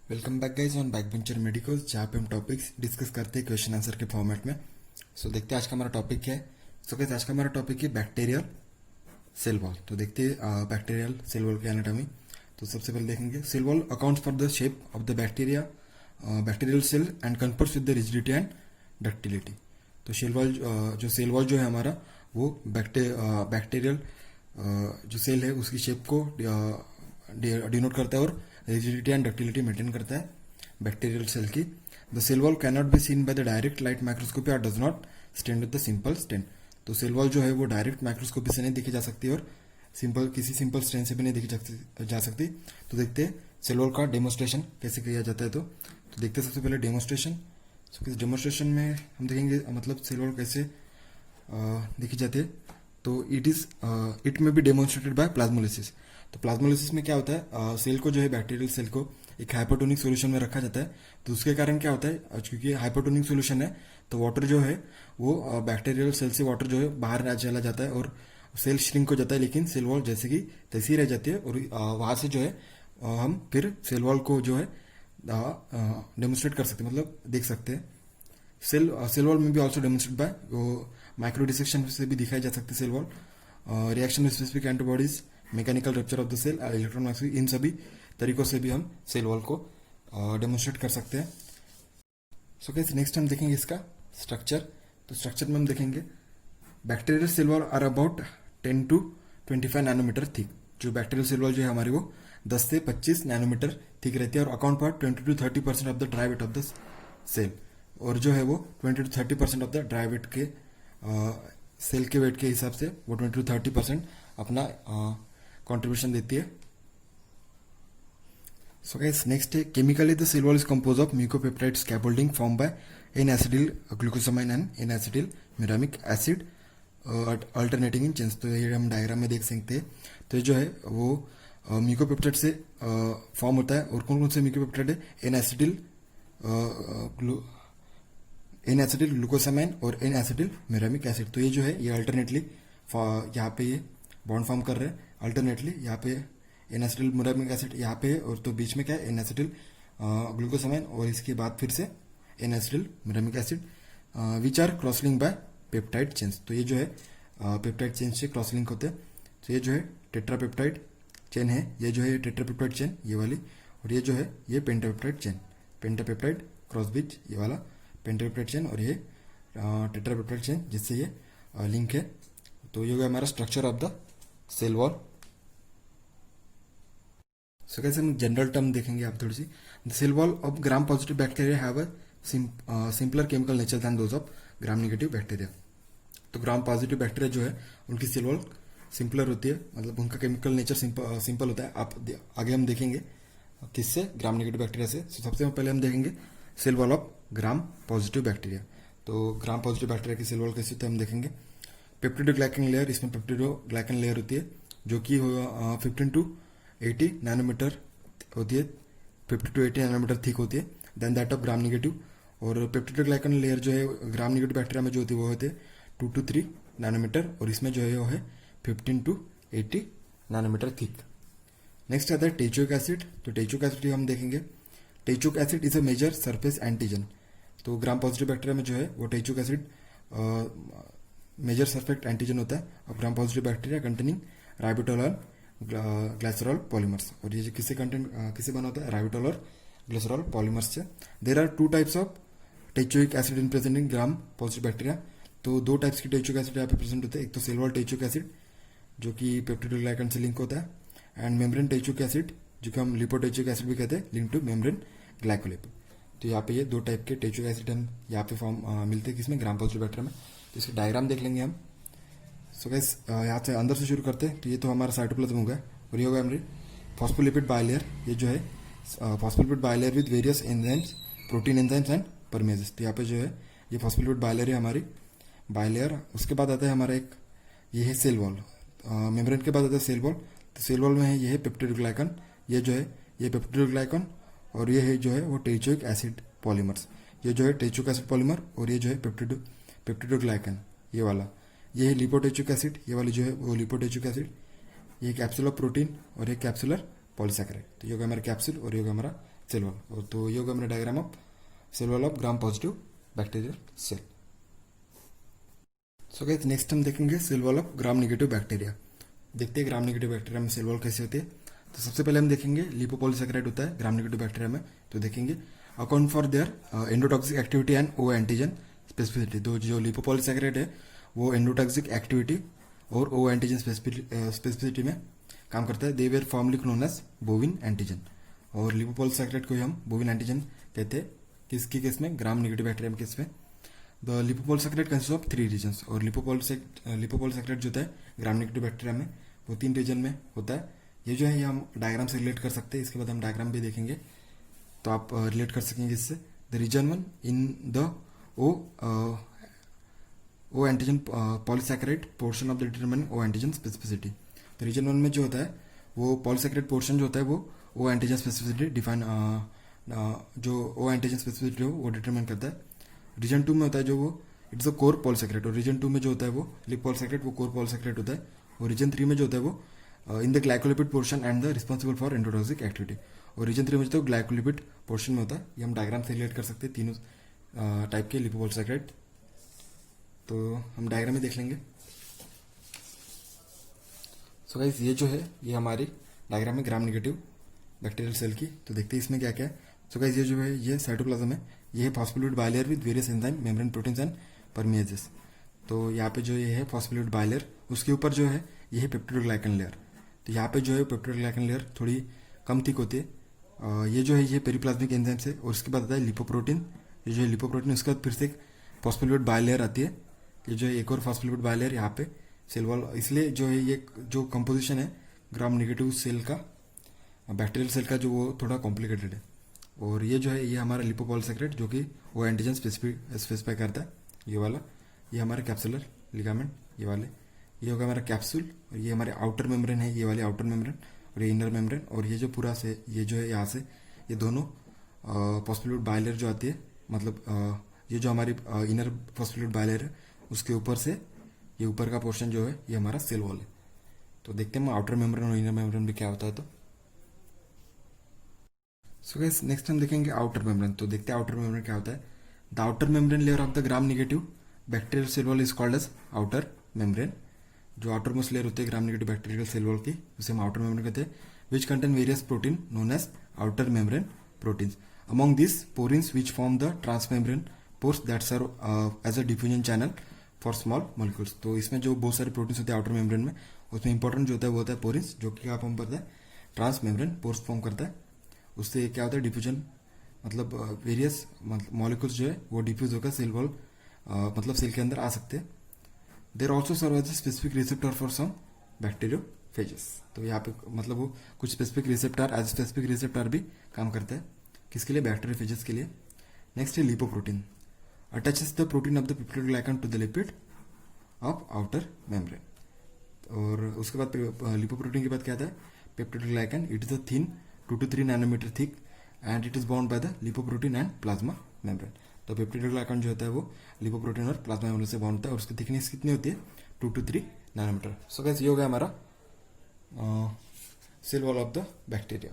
Welcome back guys on backbencher medicals, जहाँ पे हम टॉपिक्स डिस्कस करते हैं क्वेश्चन आंसर के फॉर्मेट में। देखते हैं आज का हमारा टॉपिक क्या है। गाइज आज का हमारा टॉपिक है बैक्टीरियल सेल वॉल। तो देखते हैं बैक्टीरियल सेल वॉल की एनाटॉमी। तो सबसे पहले देखेंगे cell wall accounts for the shape of the bacteria bacterial cell and confers with the rigidity and ductility. तो सेल वॉल जो है हमारा वो बैक्टीरियल जो सेल है उसकी शेप को डिनोट करता है और रिजिडिटी एंड डक्टिलिटी मेंटेन करता है बैक्टीरियल सेल की। The cell wall can not be seen by the direct light microscopy और does not stand with the simple stain. तो सेल वॉल जो है वो डायरेक्ट माइक्रोस्कोपी से नहीं देखी जा सकती और किसी सिंपल स्टेन से भी नहीं देखी जा सकती। तो देखते हैं सेल वॉल का डेमोस्ट्रेशन कैसे किया जाता है। तो देखते हैं सबसे पहले डेमोस्ट्रेशन। डेमोस्ट्रेशन में हम देखेंगे मतलब सेल वॉल कैसे देखी जाती है। तो इट में बी डेमोन्स्ट्रेटेड बाय प्लाज्मोलिसिस। तो प्लाज्मोलिसिस में क्या होता है, सेल को जो है बैक्टीरियल सेल को एक हाइपोटोनिक सॉल्यूशन में रखा जाता है। तो उसके कारण क्या होता है, क्योंकि हाइपोटोनिक सॉल्यूशन है तो वाटर जो है वो बैक्टीरियल सेल से वाटर जो है बाहर चला जाता है और सेल श्रिंक हो जाता है, लेकिन सेल वॉल जैसे कि तैसी रह जाती है। और वहां से जो है हम फिर सेल वॉल को जो है डेमोन्स्ट्रेट कर सकते हैं, मतलब देख सकते हैं। सेल वॉल में भी also demonstrate by micro dissection से भी दिखाई जा सकती है cell wall, reaction with specific antibodies, mechanical rupture of the cell, electron microscopy, इन सभी तरीकों से भी हम सेल वॉल को डेमोन्स्ट्रेट कर सकते हैं। गाइस नेक्स्ट हम देखेंगे इसका स्ट्रक्चर। तो स्ट्रक्चर में हम देखेंगे bacterial cell wall are about 10 to 25 nanometre thick. जो बैक्टीरियल सेल वॉल जो है हमारी वो 10 से 25 नैनोमीटर थिक रहती है और account for 20 to 30% of the dry weight of the cell. और जो है वो 20 to 30% of the dry weight के सेल के वेट के हिसाब से वो 20 to 30% अपना कंट्रीब्यूशन देती है। गाइस नेक्स्ट है chemically the cell wall is compose of mucopeptide scaffolding form by N acetyl glucosamine and N acetyl muramic acid alternating in chains. तो ये हम डायग्राम में देख सकते हैं। तो ये जो है वो म्यूकोपेप्टाइड से फॉर्म होता है। और कौन कौन से म्यूकोपेप्टाइड है, एन एसिडिल ग्लूकोसामाइन और एन एसिडिल म्यूरामिक एसिड। तो ये जो है ये अल्टरनेटली यहाँ पे ये बॉन्ड फॉर्म कर रहे हैं अल्टरनेटली। यहाँ पे एन एसिडिल म्यूरामिक एसिड यहाँ पे है और तो बीच में क्या है एन एसिडिल ग्लूकोसामाइन और इसके बाद फिर से N acetyl muramic acid which are cross link by peptide chains. तो ये जो है पेप्टाइड चेन से क्रॉस लिंक होते हैं। तो ये जो है टेट्रापेप्टाइड चेन है, ये जो है टेट्रापेप्टाइड चेन ये वाली, और ये जो है ये पेंटापेप्टाइड चेन, पेंटापेप्टाइड क्रॉस ब्रिज ये वाला पेंटापेप्टाइड चेन और ये टेट्रापेप्टाइड चेन जिससे ये लिंक है। तो ये हो गया हमारा structure of the cell wall. कैसे हम जनरल टर्म देखेंगे आप थोड़ी सी। The cell wall of gram positive bacteria have a simpler chemical nature than those of gram negative bacteria. तो ग्राम पॉजिटिव बैक्टीरिया जो है उनकी सेल वॉल सिंपलर होती है, मतलब उनका केमिकल नेचर सिंपल होता है। आप आगे हम देखेंगे किससे, ग्राम नेगेटिव बैक्टीरिया से। सबसे पहले हम देखेंगे cell wall of gram positive bacteria. तो ग्राम पॉजिटिव बैक्टीरिया की सेल वॉल कैसी होती है हम देखेंगे। पेप्टिडोग्लाइकन लेयर, इसमें पेप्टिडोग्लाइकन लेयर होती है जो कि 15 to 80 नैनोमीटर होती है, 50 to 80 नैनोमीटर थिक होती है than that of gram negative. और पेप्टिडोग्लाइकन लेयर जो है ग्राम नेगेटिव बैक्टीरिया में जो होती है वो होते हैं 2 to 3 नैनोमीटर और इसमें जो है वो है 15 to 80 नैनोमीटर थिक। नेक्स्ट आता है टेचुइक एसिड। तो टेचुइक एसिड हम देखेंगे। Teichoic acid is a major surface antigen. तो ग्राम पॉजिटिव बैक्टीरिया में जो है वो teichoic acid major surface antigen होता है और gram positive bacteria containing ribitol और ग्लाइसरॉल पॉलीमर्स। और ये किससे बना होता है, राइबोटोल और ग्लाइसरॉल पॉलीमर्स से। There are 2 types of teichoic acid in present in gram positive bacteria. तो 2 टाइप्स की टेचुइक एसिड यहाँ पे प्रेजेंट होते हैं। एक तो सेल वॉल टेचुइक एसिड जो कि पेप्टिडोग्लाइकन से लिंक होता है, एंड मेम्ब्रेन टेचुइक एसिड जो कि हम लिपोटेचुइक एसिड भी कहते हैं, लिंक टू मेम्ब्रेन ग्लाइकोलिपिड। तो यहाँ पे ये 2 टाइप के टेचुइक एसिड हम यहाँ पे फॉर्म मिलते हैं किसमें, ग्राम पॉजिटिव बैक्टीरिया में। तो इसके डायग्राम देख लेंगे हम। गाइस यहाँ से अंदर से शुरू करते हैं। तो ये तो हमारा साइटोप्लाज्म हो गया और ये होगा हमारी फॉस्फोलिपिड बायलेयर। ये जो है phospholipid bilayer with various enzymes, protein enzymes and permeases. तो यहाँ पे जो है ये फॉस्फोलिपिड बायलेयर है हमारी बायलेयर। उसके बाद आता है हमारा एक ये है सेल वॉल, मेम्ब्रेन के बाद आता है सेल वॉल। तो सेल वॉल में है ये है पेप्टिडोग्लाइकन, ये जो है ये पेप्टिडोग्लाइकन और ये है जो है वो टेचुइक एसिड पॉलीमर्स। ये जो है टेचुइक एसिड पॉलीमर और ये जो है पेप्टिडोग्लाइकन ये वाला, ये है लिपोटेचुइक एसिड, ये वाली जो है वो लिपोटेचुइक एसिड। ये कैप्सूल ऑफ प्रोटीन और ये कैप्सूलर पॉलीसैकेराइड। तो ये होगा हमारा कैप्सूल और ये होगा हमारा सेल वॉल। तो ये होगा मेरा diagram of cell wall of gram positive bacterial cell. So guys next हम देखेंगे cell wall of gram negative bacteria. देखते हैं ग्राम नेगेटिव बैक्टीरिया में सेल वॉल कैसे होती है। तो सबसे पहले हम देखेंगे लिपोपॉलीसैकेराइड होता है ग्राम नेगेटिव बैक्टीरिया में। तो देखेंगे account for their endotoxic activity and O antigen specificity. तो जो लिपोपॉलीसैकेराइड है वो एंडोटॉक्सिक एक्टिविटी और ओ एंटीजन स्पेसिफिसिटी में काम करता है। They were formerly known as Boivin antigen. और लिपोपॉलीसैकेराइड को हम बोविन एंटीजन कहते हैं किसकी केस में, ग्राम नेगेटिव बैक्टीरिया में केस में। The lipopolysaccharide consist of 3 regions. और लिपोपॉलीसैकेराइड जो होता है ग्राम नेगेटिव बैक्टीरिया में वो 3 रीजन में होता है। ये जो है ये हम डायग्राम से रिलेट कर सकते हैं, इसके बाद हम डायग्राम भी देखेंगे तो आप रिलेट कर सकेंगे इससे। The region 1 in the O antigen polysaccharide portion of the determine O antigen specificity. तो रीजन 1 में जो होता है वो पॉलीसैकेराइड पोर्शन जो होता है वो ओ एंटीजन स्पेसिफिसिटी डिफाइन जो ओ एंटीजन स्पेसिफिसिटी हो वो डिटरमाइन करता है। रीजन 2 में होता है जो वो इट्स अ कोर पॉलीसैकेराइड। और रीजन 2 में जो होता है वो लिपोपॉलीसैकेराइड वो कोर पॉलीसैकेराइड होता है। और रीजन 3 में जो होता है वो in the glycolipid portion and the responsible for endotoxic activity. और रीजन 3 में जो ग्लाइकोलिपिड पोर्शन में होता है। ये हम डायग्राम से रिलेट कर सकते हैं तीनों टाइप के लिपोपॉलीसैकेराइड। तो हम डायग्राम में देख लेंगे। सो गाइस ये जो है ये हमारी डायग्राम में ग्राम नेगेटिव बैक्टीरियल सेल की। तो देखते हैं इसमें क्या क्या है। सो गाइस ये जो है ये साइटोप्लाज्म है, ये है phospholipid bilayer with various enzyme membrane proteins and permeases. तो यहाँ पे जो ये है फॉस्फोलिपिड बायलेयर, उसके ऊपर जो है ये है पेप्टिडोग्लाइकन लेयर। तो यहाँ पे जो है पेप्टिडोग्लाइकन लेयर थोड़ी कम थिक होती है। ये जो है ये पेरिप्लाज्मिक एंजाइम से। और उसके बाद आता है लिपोप्रोटीन। ये जो है लिपोप्रोटीन, उसके बाद फिर से एक फॉस्फोलिपिड बायलेयर आती है। ये जो है एक और फॉस्फोलिपिड बायलेयर यहाँ पे सेल वॉल। इसलिए जो है ये जो कंपोजिशन है ग्राम नेगेटिव सेल का, बैक्टीरियल सेल का, जो वो थोड़ा कॉम्प्लिकेटेड है। और ये जो है ये हमारा लिपोपॉलीसैकेराइड जो कि वो एंटीजन स्पेसिफाई करता है, ये वाला। ये हमारा कैप्सुलर लिगामेंट, ये वाले। ये होगा हमारा कैप्सूल। और ये हमारे आउटर मेम्ब्रेन है, ये वाले आउटर मेम्ब्रेन। और ये इनर मेम्ब्रेन। और ये जो पूरा से ये जो है यहाँ से ये दोनों फॉस्फोलिपिड बायलेयर जो आती है, मतलब ये जो हमारी इनर फॉस्फोलिपिड बायलेयर है उसके ऊपर से ये ऊपर का पोर्शन जो है ये हमारा सेल वॉल है। तो देखते हैं आउटर मेम्ब्रेन और इनर मेम्ब्रेन भी क्या होता है। तो सो गाइस नेक्स्ट हम देखेंगे आउटर मेम्ब्रेन। तो देखते हैं आउटर मेम्ब्रेन क्या होता है। The outer membrane layer of the Gram negative bacterial cell wall is called as outer membrane. जो आउटर मोस्ट लेयर होती है Gram negative bacterial cell wall की, उसे हम आउटर मेम्ब्रेन कहते हैं। Which contain various protein known as outer membrane proteins. Among this porins which form the transmembrane pores that serve as a diffusion channel for small molecules. तो इसमें जो बहुत सारे प्रोटीन्स होते हैं आउटर मेम्ब्रेन में, उसमें इंपॉर्टेंट जो होता है वो होता है पोरिन्स, जो कि क्या फॉर्म करता है, ट्रांसमेम्ब्रेन पोर्स फॉर्म करता है। उससे क्या होता है डिफ्यूजन, मतलब वेरियस मॉलिक्यूल्स जो है वो डिफ्यूज होकर सेल वॉल मतलब सेल के अंदर आ सकते हैं। There also serve as specific receptor for some bacteriophages. तो यहाँ पे मतलब वो कुछ specific receptor as specific receptor भी काम करता है, किसके लिए, बैक्टीरियोफेजेस के लिए। नेक्स्ट है lipoprotein. Attaches the protein of the peptidoglycan to the lipid of outer membrane. और उसके बाद लिपोप्रोटीन के बाद क्या आता है, peptidoglycan. It is a thin 2 to 3 nanometre thick and it is bound by the lipoprotein and plasma membrane. तो peptidoglycan जो होता है वो लिपोप्रोटीन और प्लाज्मा मेम्ब्रेन से बाउंड होता है। और उसकी थिकनेस कितनी होती है, 2 to 3 नैनोमीटर। सो गाइस ये हो गया हमारा cell wall of the bacteria.